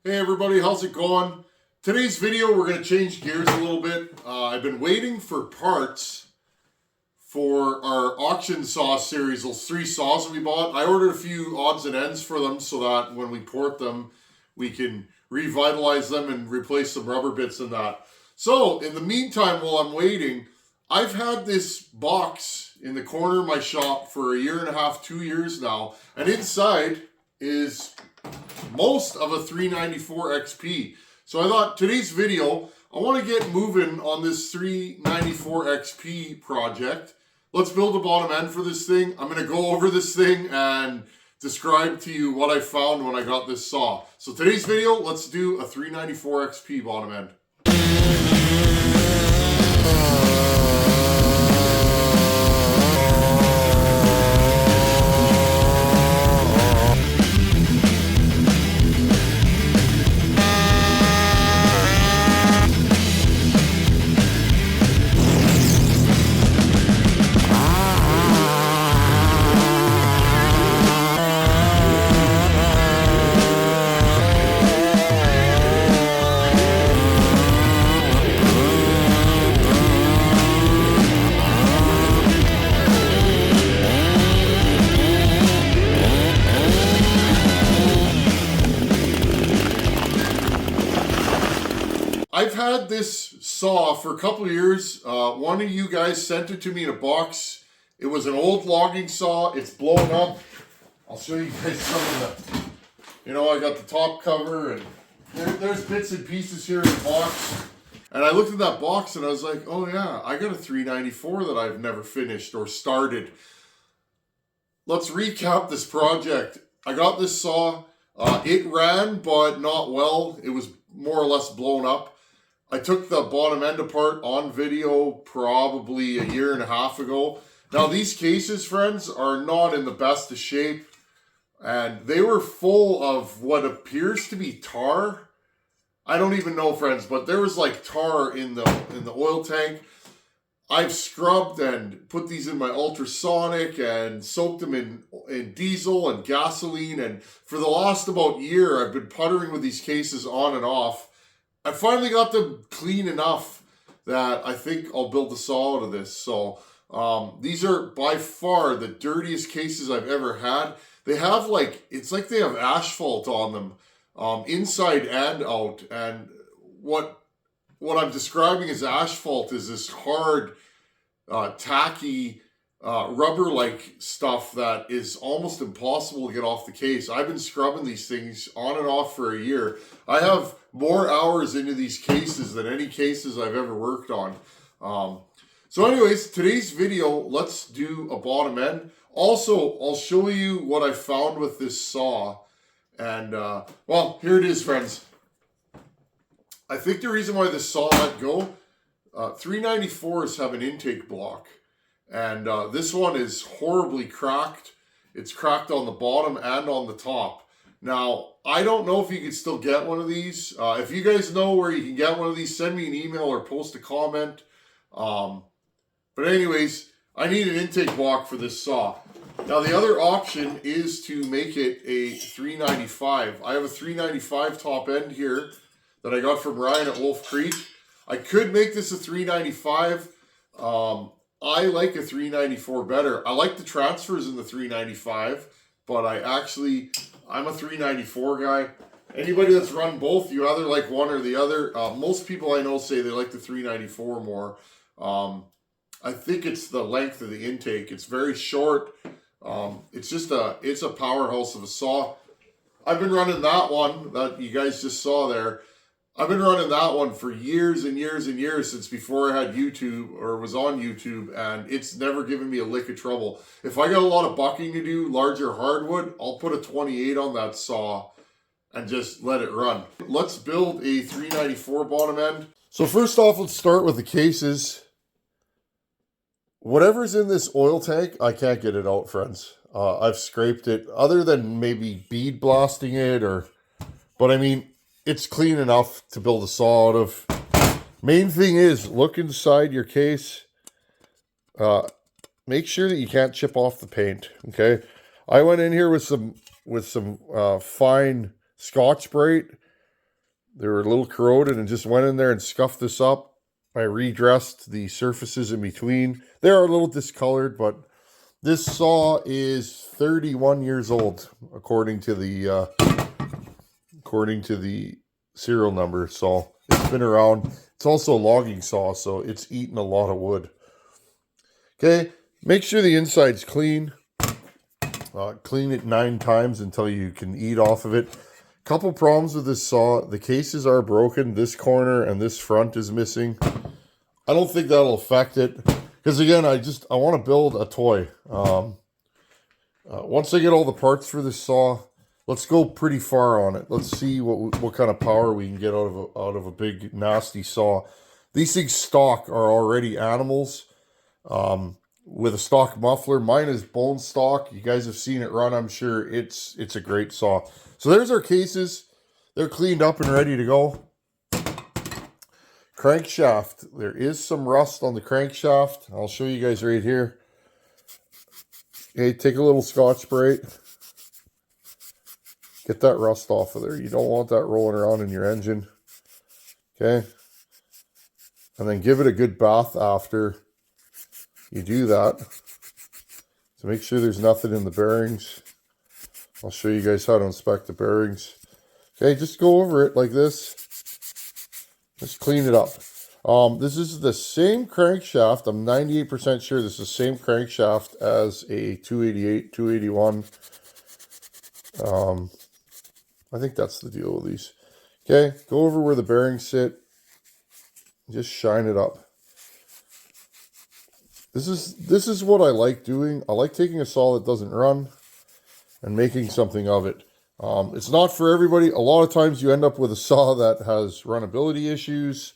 Hey everybody, how's it going? Today's video we're going to change gears a little bit. I've been waiting for parts for our auction saw series, those 3 saws that we bought. I ordered a few odds and ends for them so that when we port them we can revitalize them and replace some rubber bits and that. So in the meantime, while I'm waiting, I've had this box in the corner of my shop for 1.5 to 2 years now, and inside is most of a 394XP. So I thought today's video, I want to get moving on this 394XP project. Let's build a bottom end for this thing. I'm going to go over this thing and describe to you what I found when I got this saw. So today's video, let's do a 394XP bottom end. I've had this saw for a couple of years. One of you guys sent it to me in a box. It was an old logging saw. It's blown up. I'll show you guys some of the, I got the top cover and there's bits and pieces here in the box. And I looked at that box and I was like, oh yeah, I got a 394 that I've never finished or started. Let's recap this project. I got this saw. It ran, but not well. It was more or less blown up. I took the bottom end apart on video probably 1.5 years ago. Now these cases, friends, are not in the best of shape, and they were full of what appears to be tar. I don't even know, friends, but there was like tar in the oil tank. I've scrubbed and put these in my ultrasonic and soaked them in diesel and gasoline, and for the last about year I've been puttering with these cases on and off. I finally got them clean enough that I think I'll build a saw out of this. So these are by far the dirtiest cases I've ever had. They have it's like they have asphalt on them, inside and out. And what I'm describing as asphalt is this hard, tacky, rubber-like stuff that is almost impossible to get off the case. I've been scrubbing these things on and off for a year. I have more hours into these cases than any cases I've ever worked on. So anyways, today's video, let's do a bottom end. Also, I'll show you what I found with this saw. And, well, here it is, friends. I think the reason why this saw let go, 394s have an intake block. And this one is horribly cracked. It's cracked on the bottom and on the top. Now, I don't know if you can still get one of these. If you guys know where you can get one of these, send me an email or post a comment. But anyways, I need an intake block for this saw. Now, the other option is to make it a 395. I have a 395 top end here that I got from Ryan at Wolf Creek. I could make this a 395. I like a 394 better. I like the transfers in the 395, but I'm a 394 guy. Anybody that's run both, you either like one or the other. Most people I know say they like the 394 more. I think it's the length of the intake. It's very short. It's a powerhouse of a saw. I've been running that one that you guys just saw there. I've been running that one for years and years and years, since before I had YouTube or was on YouTube, and it's never given me a lick of trouble. If I got a lot of bucking to do, larger hardwood, I'll put a 28 on that saw and just let it run. Let's build a 394 bottom end. So first off, let's start with the cases. Whatever's in this oil tank, I can't get it out, friends. I've scraped it, other than maybe bead blasting it, but I mean, it's clean enough to build a saw out of. Main thing is, look inside your case. Make sure that you can't chip off the paint, okay? I went in here with some fine Scotch-Brite They were a little corroded and just went in there and scuffed this up. I redressed the surfaces in between. They are a little discolored, but this saw is 31 years old according to the serial number. So it's been around. It's also a logging saw, so it's eaten a lot of wood. Okay, make sure the inside's clean. Clean it 9 times until you can eat off of it. Couple problems with this saw. The cases are broken. This corner and this front is missing. I don't think that'll affect it. Because again, I want to build a toy. Once I get all the parts for this saw, let's go pretty far on it. Let's see what kind of power we can get out of a big nasty saw. These things stock are already animals with a stock muffler. Mine is bone stock. You guys have seen it run, I'm sure. It's a great saw. So there's our cases. They're cleaned up and ready to go. Crankshaft. There is some rust on the crankshaft. I'll show you guys right here. Okay, take a little Scotch-Brite. Get that rust off of there. You don't want that rolling around in your engine. Okay. And then give it a good bath after you do that. To make sure there's nothing in the bearings. I'll show you guys how to inspect the bearings. Okay, just go over it like this. Just clean it up. This is the same crankshaft. I'm 98% sure this is the same crankshaft as a 288, 281. I think that's the deal with these. Okay, go over where the bearings sit. Just shine it up. This is what I like doing. I like taking a saw that doesn't run and making something of it. It's not for everybody. A lot of times you end up with a saw that has runnability issues.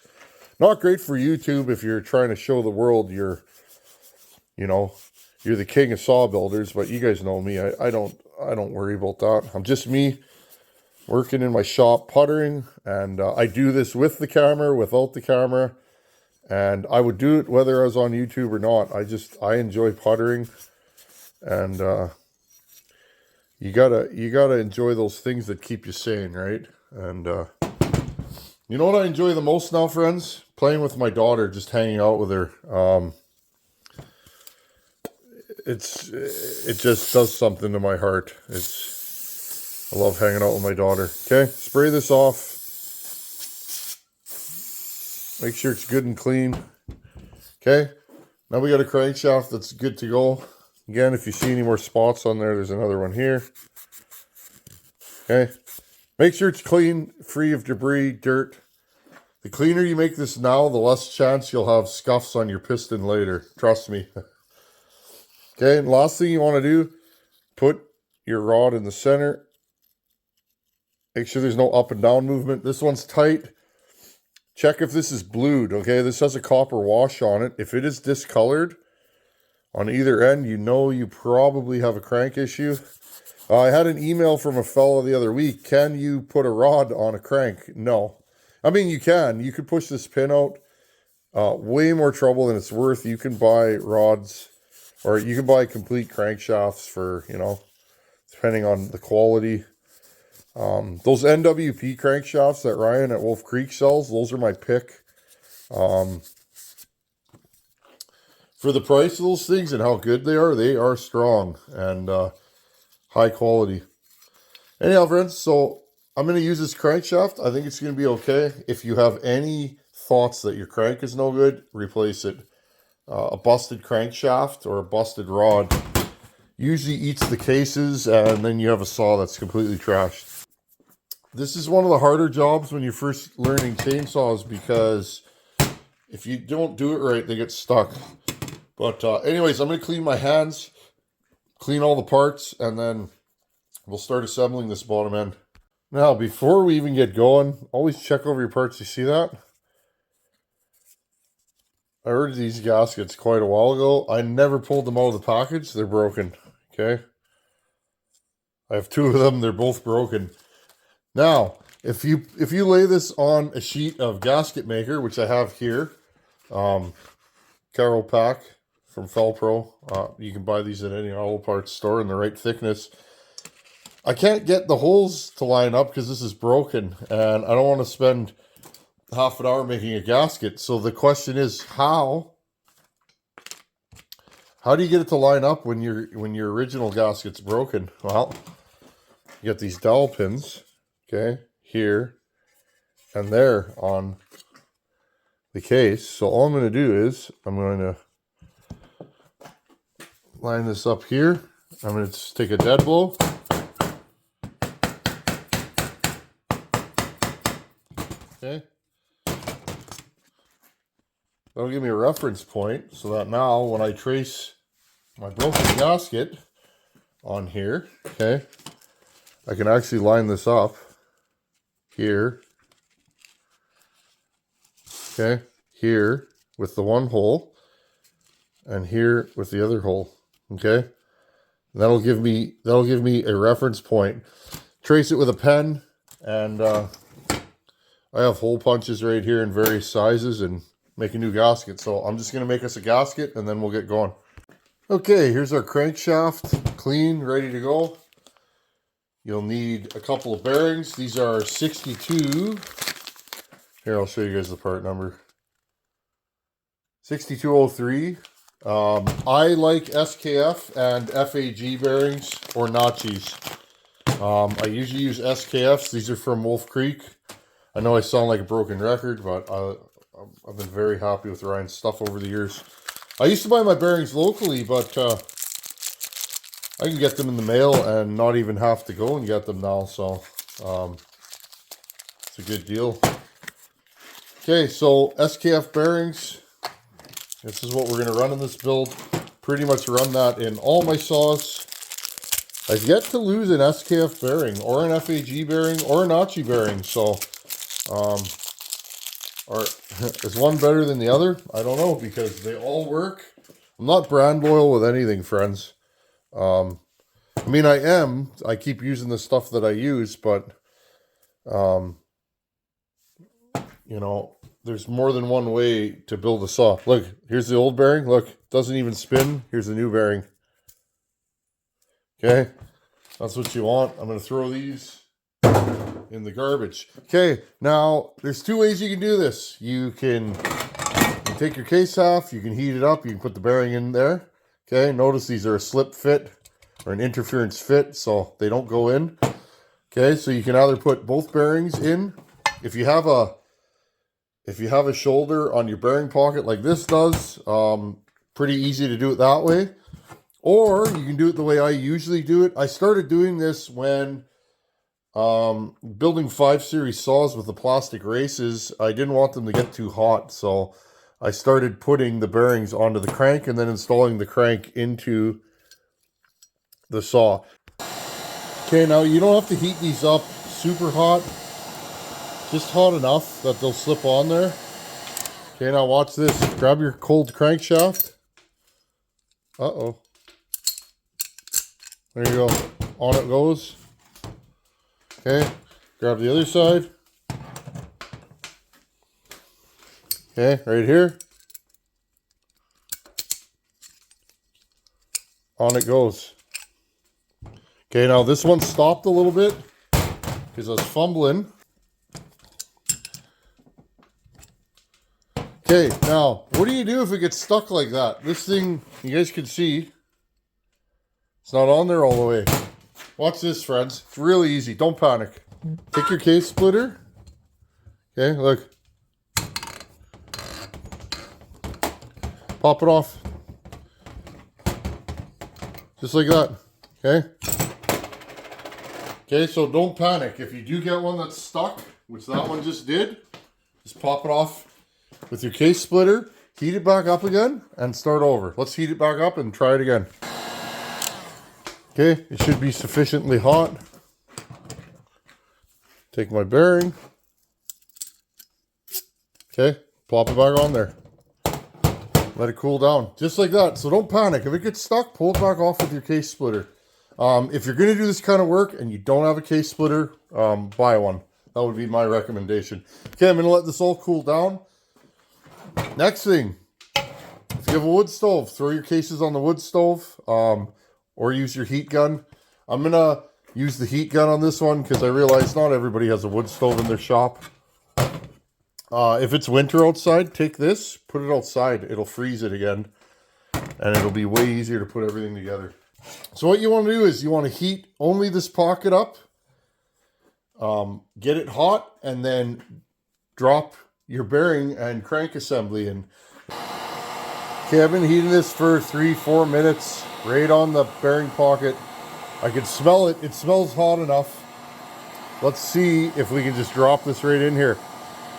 Not great for YouTube if you're trying to show the world you're the king of saw builders, but you guys know me. I don't worry about that. I'm just me working in my shop puttering, and I do this with the camera, without the camera, and I would do it whether I was on YouTube or not. I enjoy puttering, and you gotta enjoy those things that keep you sane, right? And you know what I enjoy the most now, friends? Playing with my daughter, just hanging out with her. It just does something to my heart. I love hanging out with my daughter. Okay, spray this off. Make sure it's good and clean. Okay, now we got a crankshaft that's good to go. Again, if you see any more spots on there, there's another one here. Okay, make sure it's clean, free of debris, dirt. The cleaner you make this now, the less chance you'll have scuffs on your piston later. Trust me. Okay, and last thing you want to do, put your rod in the center. Make sure there's no up and down movement. This one's tight. Check if this is blued, okay? This has a copper wash on it. If it is discolored on either end, you know you probably have a crank issue. I had an email from a fellow the other week. Can you put a rod on a crank? No. I mean, you can. You could push this pin out. Way more trouble than it's worth. You can buy rods, or you can buy complete crankshafts for, depending on the quality. Those NWP crankshafts that Ryan at Wolf Creek sells, those are my pick. For the price of those things and how good they are strong and high quality. Anyhow, friends, so I'm going to use this crankshaft. I think it's going to be okay. If you have any thoughts that your crank is no good, replace it. A busted crankshaft or a busted rod usually eats the cases, and then you have a saw that's completely trashed. This is one of the harder jobs when you're first learning chainsaws, because if you don't do it right, they get stuck. But anyways, I'm going to clean my hands, clean all the parts, and then we'll start assembling this bottom end. Now, before we even get going, always check over your parts. You see that? I ordered these gaskets quite a while ago. I never pulled them out of the package. They're broken. Okay? I have 2 of them. They're both broken. Now, if you lay this on a sheet of gasket maker, which I have here, Carol Pack from Felpro, you can buy these at any auto parts store in the right thickness. I can't get the holes to line up because this is broken, and I don't want to spend half an hour making a gasket. So the question is, how do you get it to line up when your original gasket's broken? Well, you get these dowel pins, okay, here and there on the case. So all I'm going to do is I'm going to line this up here. I'm going to take a dead blow. Okay. That'll give me a reference point so that now when I trace my broken gasket on here, okay, I can actually line this up here, okay, here with the one hole and here with the other hole, okay. That'll give me a reference point. Trace it with a pen, and I have hole punches right here in various sizes and make a new gasket. So I'm just going to make us a gasket and then we'll get going. Okay, here's our crankshaft, clean, ready to go. You'll need a couple of bearings. These are 62. Here, I'll show you guys the part number. 6203. I like SKF and FAG bearings or Notchies. I usually use SKFs. These are from Wolf Creek. I know I sound like a broken record, but I've been very happy with Ryan's stuff over the years. I used to buy my bearings locally, but I can get them in the mail and not even have to go and get them now. So it's a good deal. Okay, so SKF bearings. This is what we're going to run in this build. Pretty much run that in all my saws. I've yet to lose an SKF bearing or an FAG bearing or a Notchie bearing. So, is one better than the other? I don't know, because they all work. I'm not brand loyal with anything, friends. I mean, I am. I keep using the stuff that I use, but, you know, there's more than one way to build a saw. Look, here's the old bearing. Look, it doesn't even spin. Here's the new bearing. Okay, that's what you want. I'm going to throw these in the garbage. Okay, now there's two ways you can do this. You can take your case off. You can heat it up. You can put the bearing in there. Okay, notice these are a slip fit or an interference fit, so they don't go in. Okay, so you can either put both bearings in. If you have a shoulder on your bearing pocket like this does, pretty easy to do it that way. Or you can do it the way I usually do it. I started doing this when building 5 series saws with the plastic races. I didn't want them to get too hot, so I started putting the bearings onto the crank and then installing the crank into the saw. Okay, now you don't have to heat these up super hot. Just hot enough that they'll slip on there. Okay, now watch this. Grab your cold crankshaft. Uh-oh. There you go. On it goes. Okay, grab the other side. Okay, right here. On it goes. Okay, now this one stopped a little bit because I was fumbling. Okay, now, what do you do if it gets stuck like that? This thing, you guys can see, it's not on there all the way. Watch this, friends. It's really easy. Don't panic. Take your case splitter. Okay, look. Pop it off. Just like that. Okay? Okay, so don't panic. If you do get one that's stuck, which that one just did, just pop it off with your case splitter, heat it back up again, and start over. Let's heat it back up and try it again. Okay, it should be sufficiently hot. Take my bearing. Okay, plop it back on there. Let it cool down, just like that. So don't panic. If it gets stuck, pull it back off with your case splitter. If you're going to do this kind of work and you don't have a case splitter, buy one. That would be my recommendation. Okay, I'm going to let this all cool down. Next thing, if you have a wood stove, throw your cases on the wood stove, or use your heat gun. I'm gonna use the heat gun on this one because I realize not everybody has a wood stove in their shop. If it's winter outside, take this, put it outside. It'll freeze it again, and it'll be way easier to put everything together. So what you want to do is you want to heat only this pocket up, get it hot, and then drop your bearing and crank assembly in. Okay, I've been heating this for 3-4 minutes, right on the bearing pocket. I can smell it. It smells hot enough. Let's see if we can just drop this right in here.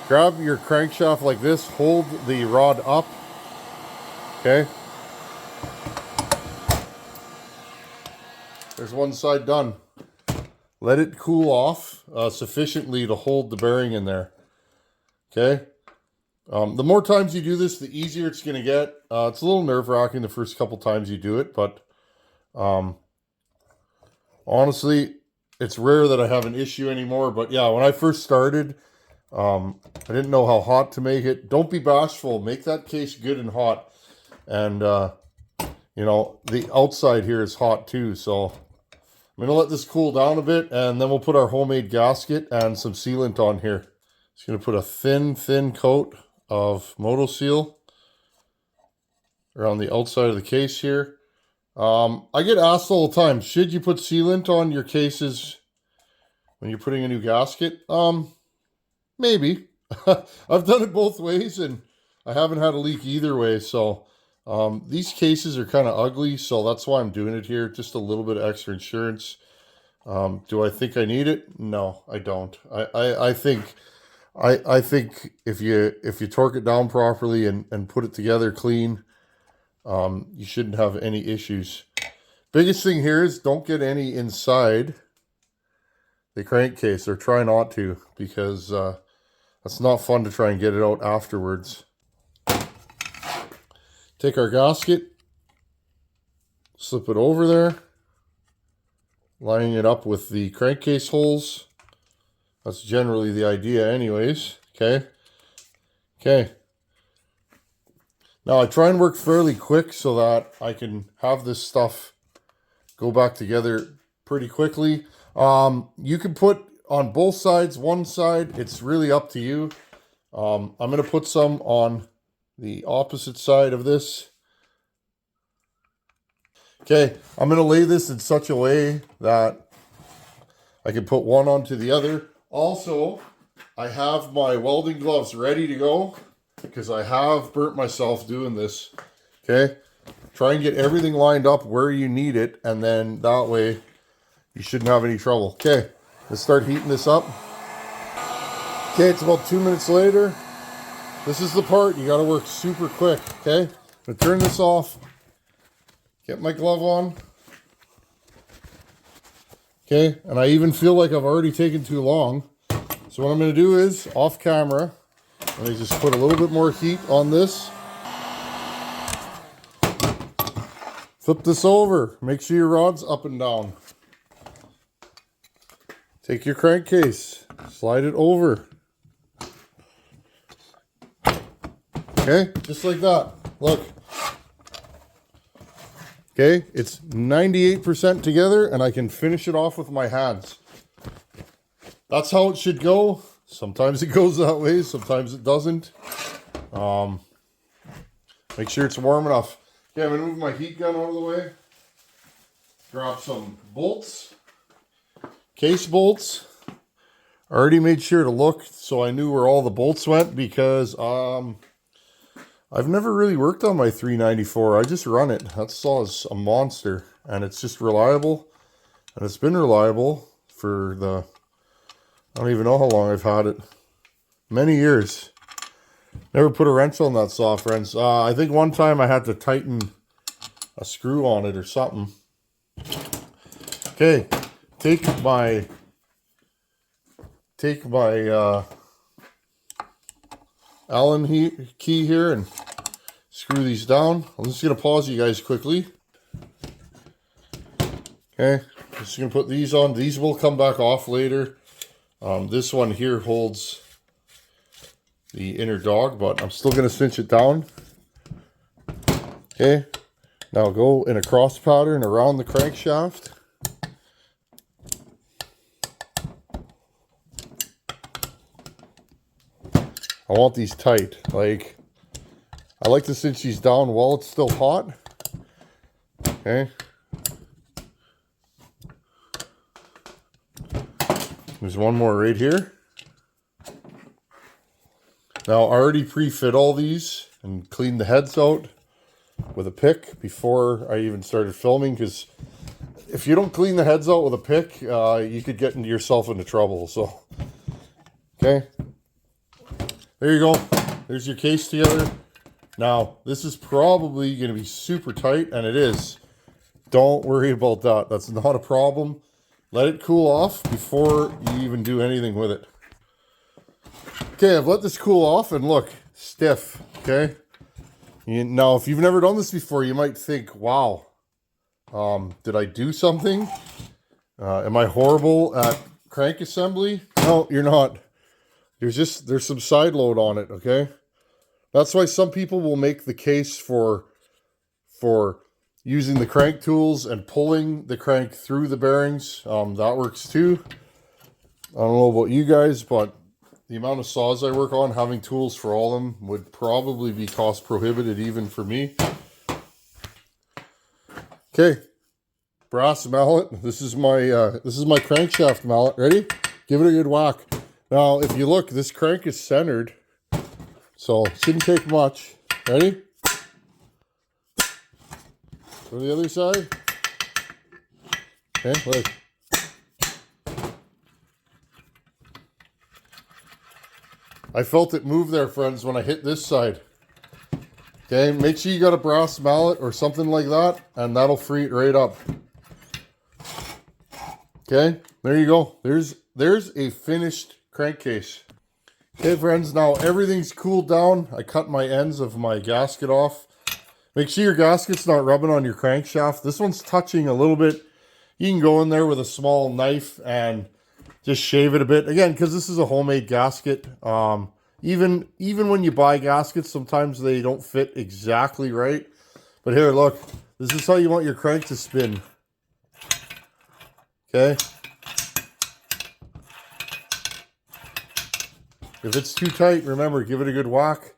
Grab your crankshaft like this, hold the rod up, okay? There's one side done. Let it cool off sufficiently to hold the bearing in there, okay? The more times you do this, the easier it's going to get. It's a little nerve-wracking the first couple times you do it, but honestly, it's rare that I have an issue anymore. But yeah, when I first started, I didn't know how hot to make it. Don't be bashful. Make that case good and hot. And, you know, the outside here is hot too. So I'm going to let this cool down a bit, and then we'll put our homemade gasket and some sealant on here. Just going to put a thin coat of Moto Seal around the outside of the case here. I get asked all the time, should you put sealant on your cases when you're putting a new gasket? Maybe. I've done it both ways, and I haven't had a leak either way. So these cases are kind of ugly, so that's why I'm doing it here. Just a little bit of extra insurance. Do I think I need it? No, I don't. I think if you torque it down properly and put it together clean, you shouldn't have any issues. Biggest thing here is don't get any inside the crankcase, or try not to, because that's not fun to try and get it out afterwards. Take our gasket, slip it over there, lining it up with the crankcase holes. That's generally the idea anyways, okay? Okay. Now I try and work fairly quick so that I can have this stuff go back together pretty quickly. You can put on both sides, one side, it's really up to you. I'm going to put some on the opposite side of this. Okay, I'm going to lay this in such a way that I can put one onto the other. Also, I have my welding gloves ready to go because I have burnt myself doing this. Okay, try and get everything lined up where you need it, and then that way you shouldn't have any trouble. Okay, let's start heating this up. Okay, it's about 2 minutes later. This is the part you got to work super quick. Okay, I'm going to turn this off. Get my glove on. Okay, and I even feel like I've already taken too long. So what I'm going to do is, off camera, I'm going to just put a little bit more heat on this. Flip this over. Make sure your rod's up and down. Take your crankcase, slide it over. Okay, just like that. Look. Okay, it's 98% together, and I can finish it off with my hands. That's how it should go. Sometimes it goes that way, sometimes it doesn't. Make sure it's warm enough. Okay, I'm going to move my heat gun out of the way. Grab some bolts. Case bolts. I already made sure to look so I knew where all the bolts went, because I've never really worked on my 394. I just run it. That saw is a monster, and it's just reliable, and it's been reliable for the, I don't even know how long I've had it. Many years. Never put a wrench on that saw, friends. I think one time I had to tighten a screw on it or something. Okay, take my Allen key here and screw these down. I'm just going to pause you guys quickly. Okay, just going to put these on. These will come back off later. This one here holds the inner dog, but I'm still going to cinch it down. Okay, now go in a cross pattern around the crankshaft. I want these tight. Like, I like to cinch these down while it's still hot. Okay. There's one more right here. Now, I already pre-fit all these and cleaned the heads out with a pick before I even started filming, because if you don't clean the heads out with a pick, you could get yourself into trouble. So, okay. There you go. There's your case together. Now, this is probably going to be super tight, and it is. Don't worry about that. That's not a problem. Let it cool off before you even do anything with it. Okay, I've let this cool off, and look, stiff, okay? Now, if you've never done this before, you might think, wow, did I do something? Am I horrible at crank assembly? No, you're not. There's some side load on it, okay? That's why some people will make the case for using the crank tools and pulling the crank through the bearings. That works too. I don't know about you guys, but the amount of saws I work on, having tools for all of them would probably be cost prohibitive even for me. Okay, brass mallet. This is my crankshaft mallet. Ready? Give it a good whack. Now, if you look, this crank is centered, so it shouldn't take much. Ready? Go to the other side. Okay, look. I felt it move there, friends, when I hit this side. Okay, make sure you got a brass mallet or something like that, and that'll free it right up. Okay, there you go. There's a finished crankcase. Okay, friends, now everything's cooled down. I cut my ends of my gasket off. Make sure your gasket's not rubbing on your crankshaft. This one's touching a little bit. You can go in there with a small knife and just shave it a bit. Again, because this is a homemade gasket. Even when you buy gaskets, sometimes they don't fit exactly right. But here, look. This is how you want your crank to spin. Okay? If it's too tight, remember, give it a good whack.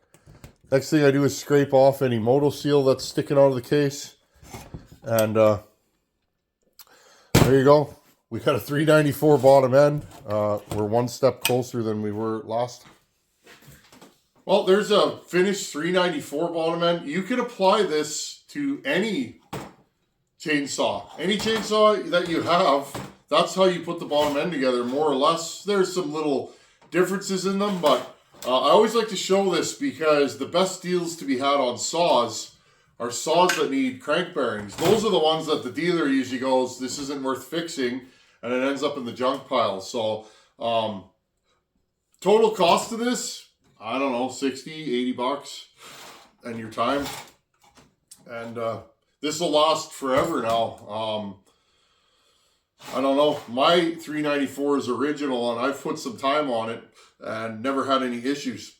Next thing I do is scrape off any moto seal that's sticking out of the case. And there you go. We got a 394 bottom end. We're one step closer than we were last. Well, there's a finished 394 bottom end. You can apply this to any chainsaw. Any chainsaw that you have, that's how you put the bottom end together, more or less. There's some little differences in them, but I always like to show this because the best deals to be had on saws are saws that need crank bearings. Those are the ones that the dealer usually goes, this isn't worth fixing, and it ends up in the junk pile. So total cost of this, I don't know, 60, 80 bucks and your time. And this will last forever now. I don't know, my 394 is original and I've put some time on it and never had any issues.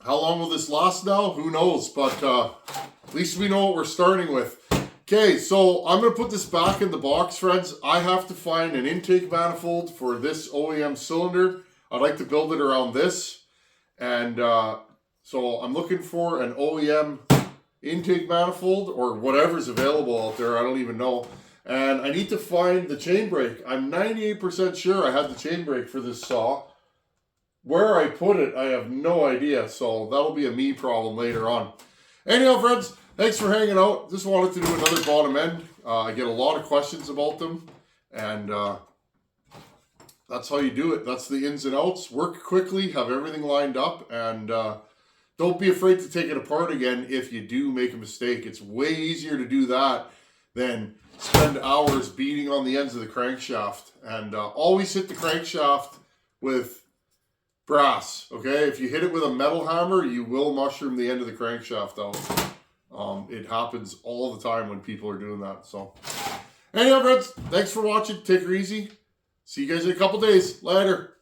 How long will this last now? Who knows, but at least we know what we're starting with. Okay, so I'm going to put this back in the box, friends. I have to find an intake manifold for this OEM cylinder. I'd like to build it around this. And so I'm looking for an OEM intake manifold or whatever's available out there. I don't even know. And I need to find the chain brake. I'm 98% sure I had the chain brake for this saw. Where I put it, I have no idea. So that'll be a me problem later on. Anyhow, friends, thanks for hanging out. Just wanted to do another bottom end. I get a lot of questions about them. And that's how you do it. That's the ins and outs. Work quickly, have everything lined up, and don't be afraid to take it apart again if you do make a mistake. It's way easier to do that than spend hours beating on the ends of the crankshaft. And always hit the crankshaft with brass, okay? If you hit it with a metal hammer, you will mushroom the end of the crankshaft out. It happens all the time when people are doing that. So anyhow, friends, thanks for watching. Take her easy. See you guys in a couple days. Later.